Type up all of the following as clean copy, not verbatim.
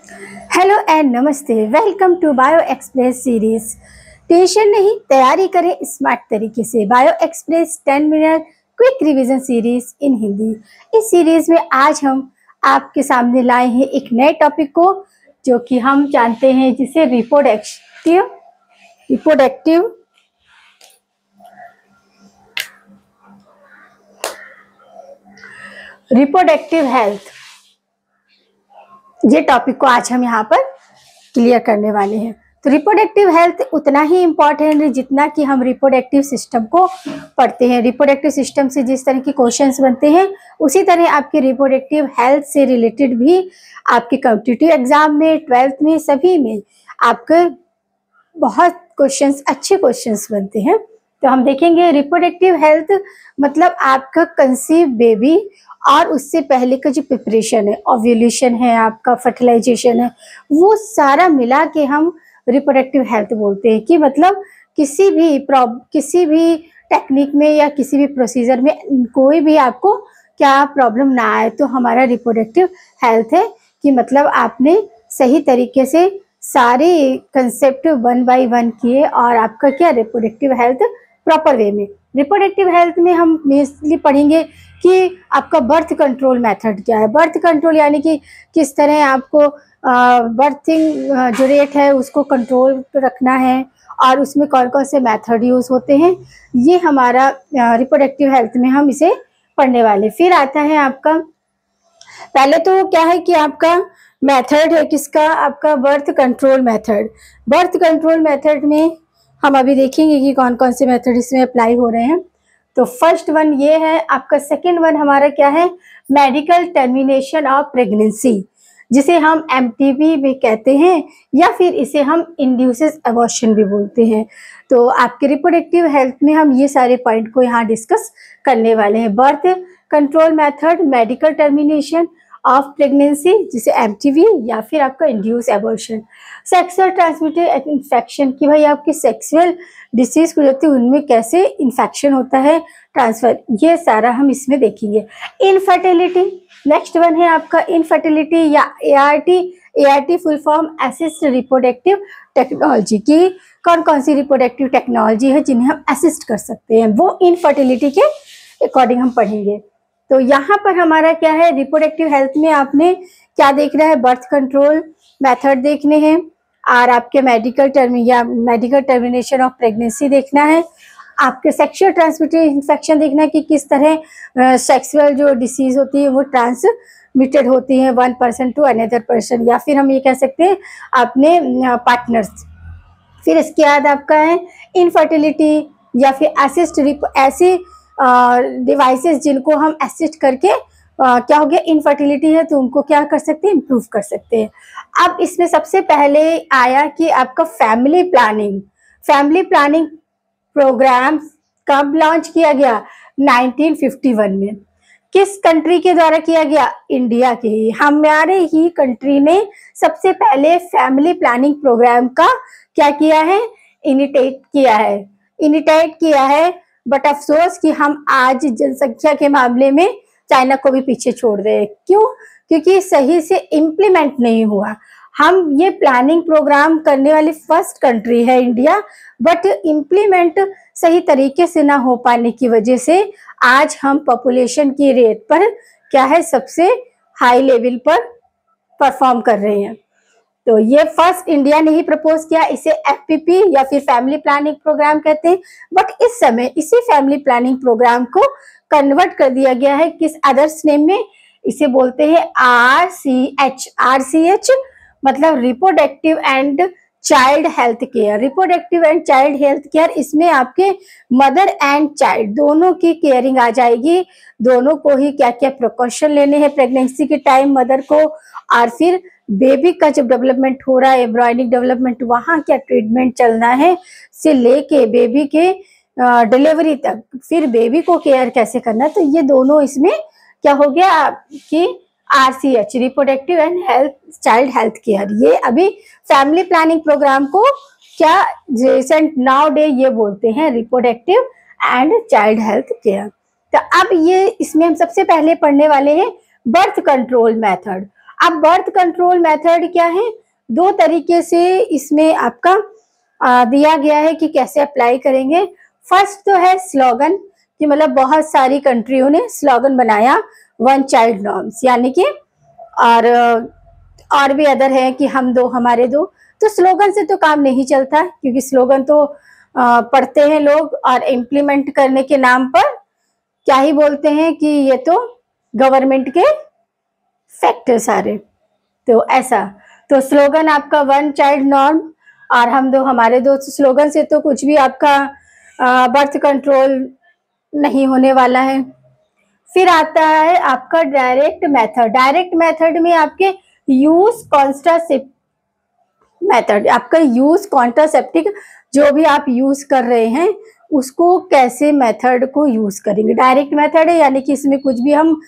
Hello and नमस्ते, welcome to bio express series. Tension नहीं, तैयारी करें स्मार्ट तरीके से। Bio express 10 minute quick revision series in Hindi. इस सीरीज में आज हम आपके सामने लाए हैं एक नए टॉपिक को, जो कि हम जानते हैं जिसे रिप्रोडक्टिव हेल्थ। ये टॉपिक को आज हम यहाँ पर क्लियर करने वाले हैं। तो रिप्रोडक्टिव हेल्थ उतना ही इम्पोर्टेंट है जितना कि हम रिप्रोडक्टिव सिस्टम को पढ़ते हैं। रिप्रोडक्टिव सिस्टम से जिस तरह के क्वेश्चंस बनते हैं, उसी तरह आपके रिप्रोडक्टिव हेल्थ से रिलेटेड भी आपके कॉम्पिटिटिव एग्जाम में, 12th में, सभी में आपके बहुत क्वेश्चंस, अच्छे क्वेश्चंस बनते हैं। तो हम देखेंगे रिप्रोडक्टिव हेल्थ मतलब आपका कंसीव बेबी और उससे पहले का जो प्रिपरेशन है, ओव्यूलेशन है, आपका फर्टिलाइजेशन है, वो सारा मिला के हम रिप्रोडक्टिव हेल्थ बोलते हैं। कि मतलब किसी भी टेक्निक में या किसी भी प्रोसीजर में कोई भी आपको क्या प्रॉब्लम ना आए, तो हमारा रिप्रोडक्टिव हेल्थ है कि मतलब आपने सही तरीके से सारे कंसेप्ट 1 बाय 1 किए और आपका क्या रिप्रोडक्टिव हेल्थ प्रॉपर वे में। रिप्रोडक्टिव हेल्थ में हम मेनली पढ़ेंगे कि आपका बर्थ कंट्रोल मेथड क्या है। बर्थ कंट्रोल यानी कि किस तरह आपको बर्थिंग जो रेट है उसको कंट्रोल रखना है और उसमें कौन कौन से मेथड यूज होते हैं, ये हमारा रिप्रोडक्टिव हेल्थ में हम इसे पढ़ने वाले। फिर आता है आपका, पहले तो क्या है कि आपका मेथड है किसका, आपका birth control method. Birth control method में हम अभी देखेंगे कि कौन कौन से मेथड इसमें अप्लाई हो रहे हैं। तो फर्स्ट वन ये है आपका। सेकेंड वन हमारा क्या है, मेडिकल टर्मिनेशन ऑफ प्रेगनेंसी, जिसे हम एमटीबी भी कहते हैं या फिर इसे हम इंड्यूसेस अबॉर्शन भी बोलते हैं। तो आपके रिप्रोडक्टिव हेल्थ में हम ये सारे पॉइंट को यहाँ डिस्कस करने वाले हैं। Birth control method, medical termination of pregnancy जिसे एमटीबी या फिर आपका induce abortion, sexual transmitted infection कि भाई आपकी सेक्सुअल डिसीज को होती है उनमें कैसे इन्फेक्शन होता है, ट्रांसफर, ये सारा हम इसमें देखेंगे। इनफर्टिलिटी नेक्स्ट वन है आपका। इनफर्टिलिटी या ART full form assist reproductive technology की कौन कौन सी रिप्रोडक्टिव टेक्नोलॉजी है जिन्हें हम असिस्ट कर सकते हैं, वो इनफर्टिलिटी के अकॉर्डिंग हम पढ़ेंगे। तो यहाँ पर हमारा क्या है, रिप्रोडक्टिव हेल्थ में आपने क्या देखना है, बर्थ कंट्रोल मेथड देखने हैं और आपके मेडिकल टर्मिनेशन ऑफ प्रेगनेंसी देखना है, आपके सेक्सुअल ट्रांसमिटेड इन्फेक्शन देखना है कि किस तरह सेक्सुअल जो डिसीज होती है वो ट्रांसमिटेड होती है one person to another person, या फिर हम ये कह सकते हैं अपने पार्टनर्स। फिर इसके बाद आपका है इनफर्टिलिटी या फिर असिस्ट, ऐसे डिवाइसेस जिनको हम असिस्ट करके क्या हो गया, इनफर्टिलिटी है तो उनको क्या कर सकते हैं, इम्प्रूव कर सकते हैं। अब इसमें सबसे पहले आया कि आपका फैमिली प्लानिंग प्रोग्राम कब लॉन्च किया गया, 1951 में। किस कंट्री के द्वारा किया गया, इंडिया के ही, हमारे ही कंट्री ने सबसे पहले फैमिली प्लानिंग प्रोग्राम का क्या किया है, इनिटेट किया है। बट अफसोस कि हम आज जनसंख्या के मामले में चाइना को भी पीछे छोड़ रहे हैं। क्यों? क्योंकि सही से इम्प्लीमेंट नहीं हुआ। हम ये प्लानिंग प्रोग्राम करने वाली फर्स्ट कंट्री है इंडिया, बट इम्प्लीमेंट सही तरीके से ना हो पाने की वजह से आज हम पॉपुलेशन की रेट पर क्या है, सबसे हाई लेवल पर परफॉर्म कर रहे हैं। तो ये फर्स्ट इंडिया ने ही प्रपोज किया, इसे एफपीपी या फिर फैमिली प्लानिंग प्रोग्राम कहते हैं। बट इस समय इसी फैमिली प्लानिंग प्रोग्राम को कन्वर्ट कर दिया गया है किस अदर्स नेम में, इसे बोलते हैं आरसीएच मतलब reproductive and child health care. Reproductive and child health care, इसमें आपके मदर एंड चाइल्ड दोनों की केयरिंग आ जाएगी। दोनों को ही क्या क्या प्रिकॉशन लेने हैं प्रेगनेंसी के टाइम मदर को, और फिर बेबी का जब डेवलपमेंट हो रहा है, एम्ब्रॉयनिक डेवलपमेंट, वहाँ क्या ट्रीटमेंट चलना है से लेके बेबी के डिलीवरी तक, फिर बेबी को केयर कैसे करना है। तो ये दोनों इसमें क्या हो गया कि RCH, reproductive and child health care, ये अभी फैमिली प्लानिंग प्रोग्राम को क्या रिसेंट नाउ डे ये बोलते हैं reproductive and child health care. तो अब ये इसमें हम सबसे पहले पढ़ने वाले हैं बर्थ कंट्रोल मेथड। अब बर्थ कंट्रोल मेथड क्या है, दो तरीके से इसमें आपका दिया गया है कि कैसे अप्लाई करेंगे। फर्स्ट तो है स्लोगन, कि मतलब बहुत सारी कंट्रियों ने स्लोगन बनाया वन चाइल्ड नॉर्म्स, यानी कि और भी अदर है कि हम दो हमारे दो। तो स्लोगन से तो काम नहीं चलता, क्योंकि स्लोगन तो पढ़ते हैं लोग और इम्प्लीमेंट करने के नाम पर क्या ही बोलते हैं कि ये तो गवर्नमेंट के फैक्टर सारे। तो ऐसा, तो स्लोगन आपका वन चाइल्ड नॉर्म और हम दो हमारे दो, स्लोगन से तो कुछ भी आपका बर्थ कंट्रोल नहीं होने वाला है। फिर आता है आपका डायरेक्ट मेथड। डायरेक्ट मेथड में आपके यूज कॉन्ट्रासेप्टिव मेथड, आपका यूज कॉन्ट्रासेप्टिव जो भी आप यूज कर रहे हैं उसको कैसे मेथड को यूज करेंगे। डायरेक्ट मेथड है यानी कि इसमें कुछ भी हम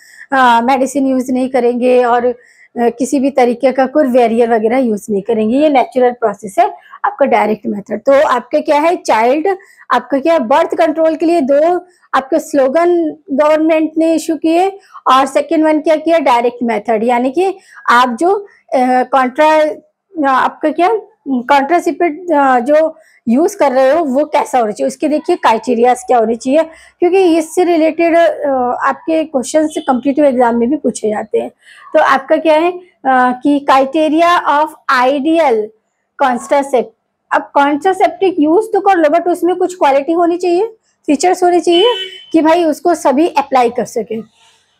मेडिसिन यूज नहीं करेंगे और किसी भी तरीके का कोई वेरियर वगैरह यूज नहीं करेंगे, ये नेचुरल प्रोसेस है आपका डायरेक्ट मेथड। तो आपका क्या है, चाइल्ड आपका क्या है, बर्थ कंट्रोल के लिए दो आपके स्लोगन गवर्नमेंट ने इशू किए और सेकेंड वन क्या किया, डायरेक्ट मेथड, यानी कि आप जो आपका क्या कॉन्ट्रासेप्टिव जो यूज कर रहे हो वो कैसा होना चाहिए, उसके देखिए क्राइटेरियाज क्या होने चाहिए, क्योंकि इससे रिलेटेड आपके क्वेश्चन से कॉम्पिटिटिव एग्जाम में भी पूछे जाते हैं। तो आपका क्या है कि क्राइटेरिया ऑफ आइडियल कॉन्ट्रासेप्टिव। अब कॉन्ट्रासेप्टिव यूज तो कर लो बट उसमें कुछ क्वालिटी होनी चाहिए, फीचर्स होने चाहिए कि भाई उसको सभी अप्लाई कर सके।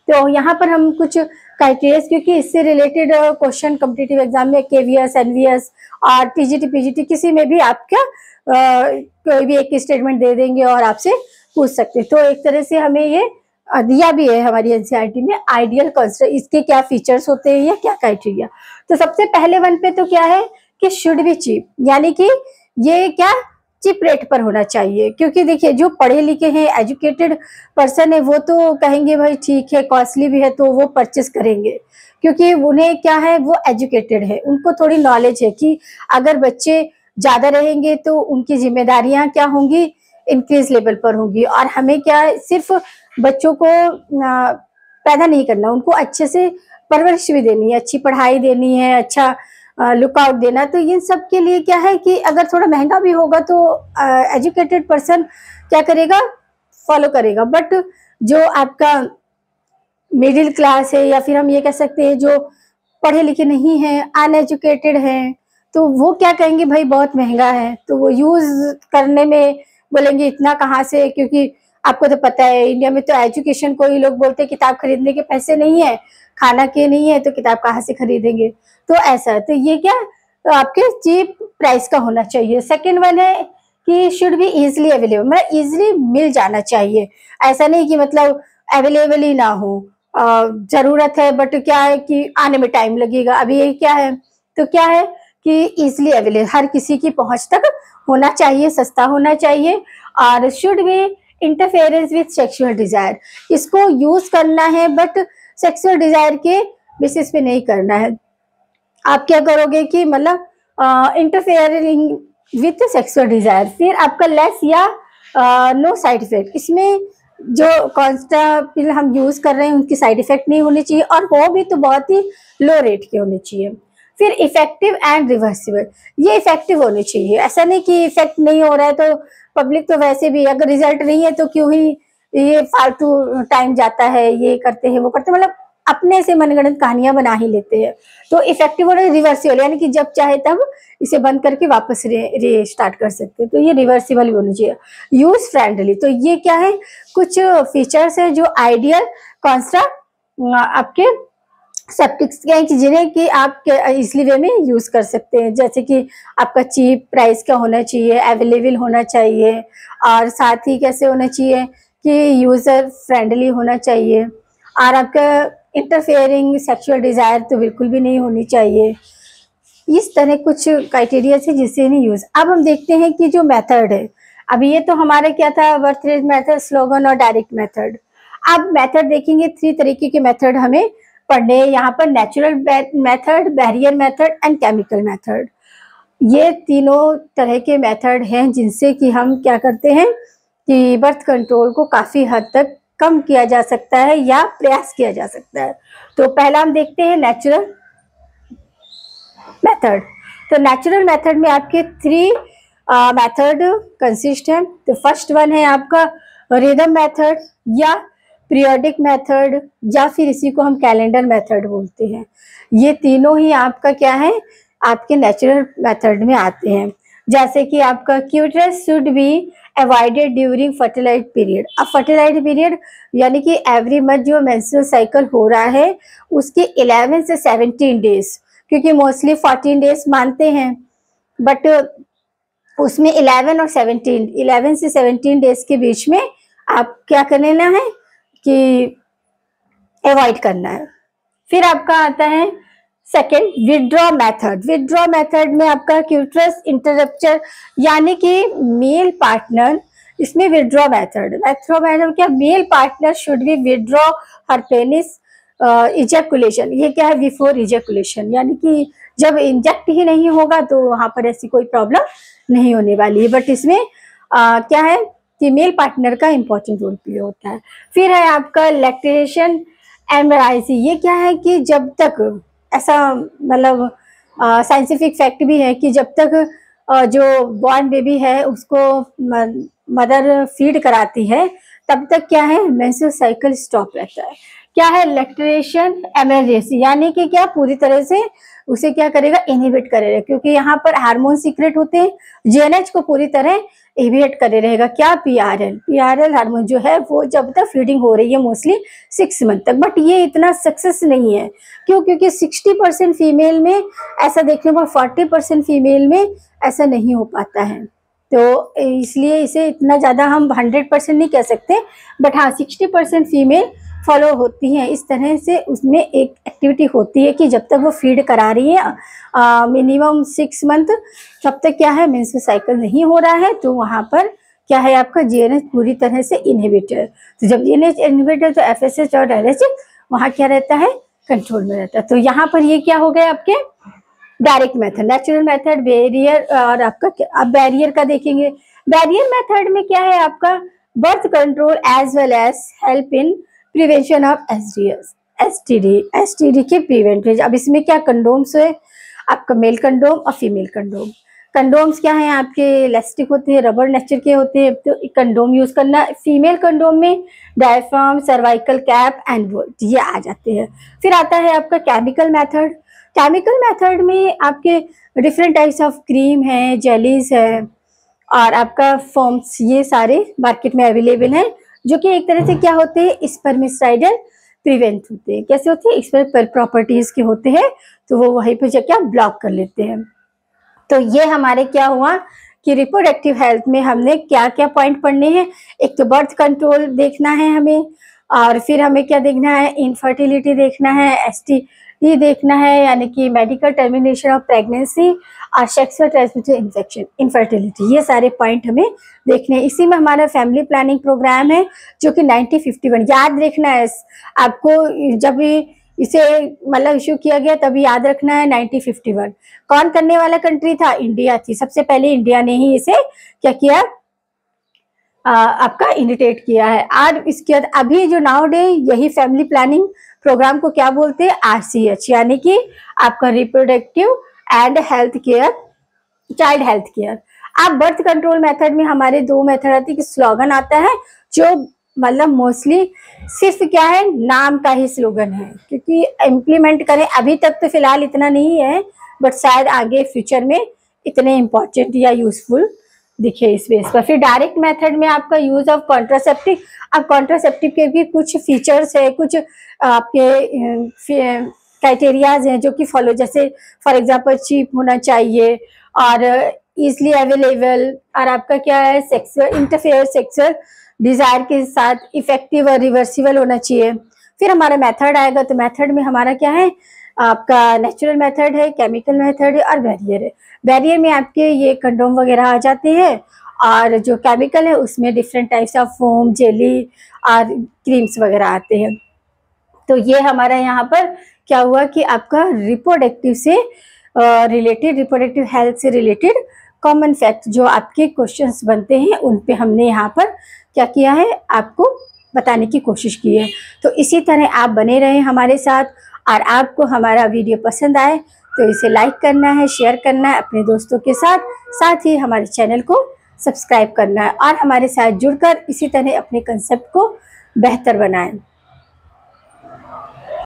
तो यहाँ पर हम कुछ क्राइटेरिया, क्योंकि इससे रिलेटेड क्वेश्चन कॉम्पिटिटिव एग्जाम में केवीएस एनवीएस और टीजीटी पीजीटी किसी में भी आपका कोई भी एक स्टेटमेंट दे देंगे और आपसे पूछ सकते हैं। तो एक तरह से हमें ये दिया भी है हमारी एनसीईआरटी में आइडियल कंस्ट्रक्ट, इसके क्या फीचर्स होते हैं या क्या क्राइटेरिया। तो सबसे पहले वन पे तो क्या है कि शुड बी चीप, यानी कि ये क्या चिप रेट पर होना चाहिए, क्योंकि देखिए जो पढ़े लिखे हैं एजुकेटेड पर्सन है वो तो कहेंगे भाई ठीक है कॉस्टली भी है तो वो परचेस करेंगे, क्योंकि उन्हें क्या है वो एजुकेटेड है, उनको थोड़ी नॉलेज है कि अगर बच्चे ज्यादा रहेंगे तो उनकी जिम्मेदारियां क्या होंगी, इंक्रीज लेवल पर होंगी। और हमें क्या है सिर्फ बच्चों को पैदा नहीं करना, उनको अच्छे से परवरिश भी देनी है, अच्छी पढ़ाई देनी है, अच्छा लुकआउट देना। तो इन सब के लिए क्या है कि अगर थोड़ा महंगा भी होगा तो एजुकेटेड पर्सन क्या करेगा, फॉलो करेगा। बट जो आपका मिडिल क्लास है या फिर हम ये कह सकते हैं जो पढ़े लिखे नहीं हैं, अनएजुकेटेड हैं, तो वो क्या कहेंगे भाई बहुत महंगा है, तो वो यूज करने में बोलेंगे इतना कहाँ से, क्योंकि आपको तो पता है इंडिया में तो एजुकेशन को ही लोग बोलते हैं किताब खरीदने के पैसे नहीं है, खाना के नहीं है तो किताब कहाँ से खरीदेंगे। तो ऐसा, तो ये क्या तो आपके चीप प्राइस का होना चाहिए। सेकेंड वन है कि शुड बी इजिली अवेलेबल, मतलब इजिली मिल जाना चाहिए, ऐसा नहीं कि मतलब अवेलेबल ही ना हो, जरूरत है बट क्या है कि आने में टाइम लगेगा। अभी ये क्या है, तो क्या है कि इजिली अवेलेबल, हर किसी की पहुंच तक होना चाहिए, सस्ता होना चाहिए। और should be interference with sexual desire, इसको यूज करना है बट सेक्सुअल डिजायर के बेसिस पे नहीं करना है। आप क्या करोगे कि मतलब इंटरफेयरिंग विथ सेक्सुअल डिजायर। फिर आपका लेस या नो साइड इफेक्ट, इसमें जो कॉन्स्टापिल हम यूज कर रहे हैं उनकी साइड इफेक्ट नहीं होनी चाहिए, और हो भी तो बहुत ही लो रेट के होने चाहिए। फिर इफेक्टिव एंड रिवर्सिबल, ये इफेक्टिव होने चाहिए, ऐसा नहीं कि इफेक्ट नहीं हो रहा है तो पब्लिक तो वैसे भी अगर रिजल्ट नहीं है तो क्यों ही ये फालतू टाइम जाता है, ये करते हैं वो करते हैं, मतलब अपने से मनगढ़ंत कहानियां बना ही लेते हैं। तो इफेक्टिव और रिवर्सिबल, यानी कि जब चाहे तब इसे बंद करके वापस रीस्टार्ट कर सकते हैं, तो ये रिवर्सिबल भी होनी चाहिए। यूज फ्रेंडली, तो ये क्या है कुछ फीचर्स है जो आइडियल कॉन्स्ट्रा आपके सेप्टिक्स के हैं कि जिन्हें कि आप इसलिए वे में यूज कर सकते हैं, जैसे कि आपका चीप प्राइस का होना चाहिए, अवेलेबल होना चाहिए, और साथ ही कैसे होना चाहिए कि यूजर फ्रेंडली होना चाहिए, और आपका इंटरफेयरिंग सेक्सुअल डिजायर तो बिल्कुल भी नहीं होनी चाहिए। इस तरह कुछ क्राइटेरिया है जिससे नहीं यूज। अब हम देखते हैं कि जो मेथड है, अभी ये तो हमारा क्या था, बर्थ रेट मेथड, स्लोगन और डायरेक्ट मेथड। अब मेथड देखेंगे, 3 तरीके के मेथड हमें पढ़ने हैं यहाँ पर, natural method, barrier method and chemical method. ये तीनों तरह के मेथड हैं जिनसे कि हम क्या करते हैं कि बर्थ कंट्रोल को काफी हद तक कम किया जा सकता है या प्रयास किया जा सकता है। तो पहला हम देखते हैं नेचुरल मेथड। तो नेचुरल मेथड में आपके 3 मेथड कंसिस्ट है। तो फर्स्ट वन है आपका रिदम मेथड या पीरियोडिक मेथड या फिर इसी को हम कैलेंडर मेथड बोलते हैं। ये तीनों ही आपका क्या है, आपके नेचुरल मेथड में आते हैं। जैसे कि आपका uterus should be avoided during fertilise period. अब फर्टिलाइज पीरियड यानी कि एवरी मंथ जो मेंस्ट्रुअल साइकिल हो रहा है उसके 11 से 17 डेज, क्योंकि मोस्टली 14 डेज मानते हैं, बट उसमें 11 और 17, 11 से 17 डेज के बीच में आप क्या करना है कि अवॉइड करना है। फिर आपका आता है second withdraw method. Withdraw method में आपका यूट्रस इंटरप्चर यानी कि मेल पार्टनर, इसमें विड्रॉ मेथड क्या, male partner should be withdraw her penis ejaculation. ये क्या है, बिफोर इजेकुलेशन, यानी कि जब इंजेक्ट ही नहीं होगा तो वहां पर ऐसी कोई प्रॉब्लम नहीं होने वाली है, बट इसमें क्या है कि मेल पार्टनर का इंपॉर्टेंट रोल प्ले होता है। फिर है आपका लैक्टेशन एमआरआईसी। ये क्या है कि जब तक ऐसा मतलब साइंटिफिक फैक्ट भी है कि जब तक जो बॉर्न बेबी है उसको मदर फीड कराती है तब तक क्या है, मेंस्ट्रुअल साइकिल स्टॉप रहता है। क्या है, लैक्टेशन एमरजेंसी, यानी कि क्या पूरी तरह से उसे क्या करेगा, इनहिबिट करेगा, क्योंकि यहाँ पर हार्मोन सीक्रेट होते हैं, जीएनएच को पूरी तरह इनहिबिट करे रहेगा। क्या, पीआरएल हार्मोन जो है वो जब तक फीडिंग हो रही है मोस्टली 6 मंथ तक। बट ये इतना सक्सेस नहीं है, क्यों, क्योंकि 60% फीमेल में ऐसा देखने को, 40% फीमेल में ऐसा नहीं हो पाता है। तो इसलिए इसे इतना ज़्यादा हम 100% नहीं कह सकते, बट हाँ 60% फीमेल फॉलो होती हैं। इस तरह से उसमें एक एक्टिविटी होती है कि जब तक वो फीड करा रही है मिनिमम 6 मंथ, तब तक क्या है, मेंस्ट्रुअल साइकिल नहीं हो रहा है, तो वहाँ पर क्या है, आपका जीएनएच पूरी तरह से इनहिबिट है। तो जब जीएनएच इनहिबिट है तो एफएसएच और एलएचएच वहाँ क्या रहता है, कंट्रोल में रहता है। तो यहाँ पर ये क्या हो गया आपके direct method, natural method, barrier, और आपका अब बैरियर का देखेंगे। बैरियर मेथड में क्या है, आपका birth control as well as help in prevention of STD के प्रिवेंटेज। अब इसमें क्या कंडोम्स है, आपका मेल कंडोम और फीमेल कंडोम। कंडोम्स क्या है, आपके इलास्टिक होते हैं, रबर नेचर के होते हैं, तो कंडोम यूज करना। फीमेल कंडोम में diaphragm, cervical cap and volt ये आ जाते हैं। फिर आता है आपका केमिकल मेथड। केमिकल मेथड में आपके डिफरेंट टाइप्स ऑफ क्रीम है, जेलीज है, और आपका फॉर्म्स, ये सारे मार्केट में अवेलेबल हैं, जो कि एक तरह से क्या होते हैं, स्पर्मिसाइडल प्रिवेंट होते हैं। कैसे होते हैं, स्पर्म प्रॉपर्टीज के होते हैं, तो वो वहीं पे क्या ब्लॉक कर लेते हैं। तो ये हमारे क्या हुआ कि रिप्रोडक्टिव हेल्थ में हमने क्या क्या पॉइंट पढ़ने हैं। एक तो बर्थ कंट्रोल देखना है हमें, और फिर हमें क्या देखना है, इनफर्टिलिटी देखना है, एसटीडी देखना है, यानी कि मेडिकल टर्मिनेशन ऑफ प्रेगनेंसी, और सेक्सुअल ट्रांसमिटेड इन्फेक्शन, इनफर्टिलिटी, ये सारे पॉइंट हमें देखने हैं। इसी में हमारा फैमिली प्लानिंग प्रोग्राम है जो कि 1951 याद रखना है आपको। जब इसे मतलब इशू किया गया तभी याद रखना है 1951। कौन करने वाला कंट्री था, इंडिया थी। सबसे पहले इंडिया ने ही इसे क्या किया, आपका इनिटेट किया है। और इसके बाद अभी जो नाउ डे यही फैमिली प्लानिंग प्रोग्राम को क्या बोलते हैं, आरसीएच, यानी कि आपका reproductive and health care, child health care. अब बर्थ कंट्रोल मेथड में हमारे 2 मेथड आती है, स्लोगन आता है जो मतलब मोस्टली सिर्फ क्या है, नाम का ही स्लोगन है, क्योंकि इम्प्लीमेंट करें अभी तक तो फिलहाल इतना नहीं है, बट शायद आगे फ्यूचर में इतने इम्पोर्टेंट या यूजफुल दिखे इस बेस पर। फिर डायरेक्ट मेथड में आपका यूज ऑफ कॉन्ट्रासेप्टिव। अब कॉन्ट्रासेप्टिव के भी कुछ फीचर्स है, कुछ आपके क्राइटेरियाज हैं जो कि फॉलो, जैसे फॉर एग्जांपल चीप होना चाहिए और इजली अवेलेबल, और आपका क्या है, सेक्सुअल इंटरफेयर सेक्सुअल डिजायर के साथ इफेक्टिव और रिवर्सिबल होना चाहिए। फिर हमारा मेथड आएगा, तो मेथड में हमारा क्या है, आपका नेचुरल मेथड है, केमिकल मेथड है, और बैरियर है। बैरियर में आपके ये कंडोम वगैरह आ जाते हैं, और जो केमिकल है उसमें different types of foam, jelly और क्रीम्स वगैरह आते हैं। तो ये हमारा यहाँ पर क्या हुआ कि आपका रिप्रोडक्टिव से रिलेटेड, रिप्रोडक्टिव हेल्थ से रिलेटेड कॉमन फैक्ट जो आपके क्वेश्चंस बनते हैं उन पे हमने यहाँ पर क्या किया है, आपको बताने की कोशिश की है। तो इसी तरह आप बने रहें हमारे साथ, और आपको हमारा वीडियो पसंद आए तो इसे लाइक करना है, शेयर करना है अपने दोस्तों के साथ ही हमारे चैनल को सब्सक्राइब करना है और हमारे साथ जुड़कर इसी तरह अपने कंसेप्ट को बेहतर बनाएं।